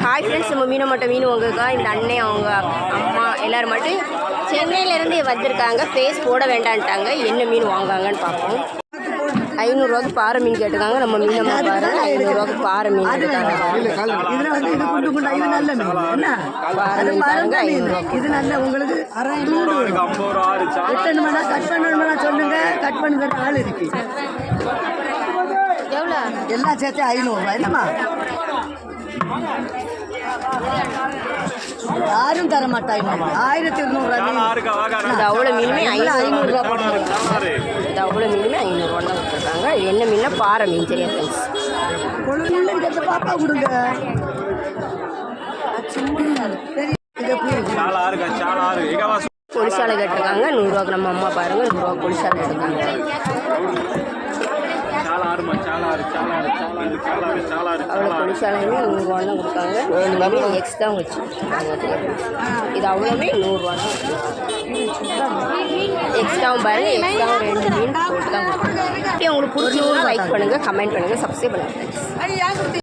Hi friends, நம்ம மீனமட்டை மீன் வாங்குறதுக்கா இந்த அண்ணன் அவங்க அம்மா எல்லோரும் மட்டும் சென்னையிலேருந்து வந்திருக்காங்க. ஃபேஸ் போட வேண்டான்ட்டாங்க. என்ன மீன் வாங்குவாங்கன்னு பார்ப்போம். 500ரூவாக்கு பாறை மீன் கேட்டுருக்காங்க. நம்ம மீனம்மா பாரு 500ரூவாக்கு பாறை மீன் கேட்டுருக்காங்க. இது நல்ல உங்களுக்கு கட் பண்ணணும்னா சொல்லுங்க, கட் பண்ணுற ஆள் இருக்கு. எவ்வளோ? எல்லாம் சேர்த்து 500 என்னம்மா? யாரும் தர மாட்டாங்க. 1200 இது அவ்வளோ மீனுமே 500ரூவா போட்டுருக்காங்க. இது அவ்வளோ மீனுமே 500ரூவா தான் கொடுத்துருக்காங்க. என்ன மீன்னா பாறை மீன். சரியா ஃப்ரெண்ட்ஸ், பாப்பா கொடுங்க. பொலிசாலை கேட்டிருக்காங்க 100ரூவாக்கு. நம்ம அம்மா பாருங்க 100ரூவா பொலிசாலை எடுக்காங்க. அவ்வளோ பொலிசாலையுமே 100ரூவா தான் கொடுத்தாங்க. எக்ஸ்ட்ரா வச்சு இது அவ்வளோவே 100ரூவா தான். எக்ஸ்ட்ராவும் பாருங்க, எக்ஸ்ட்ராவும் 2 மீன் போட்டு தான் கொடுத்தாங்க. உங்களுக்கு பிடிச்சவங்க லைக் பண்ணுங்கள், கமெண்ட் பண்ணுங்கள், சப்ஸ்கிரைப் பண்ணுங்கள்.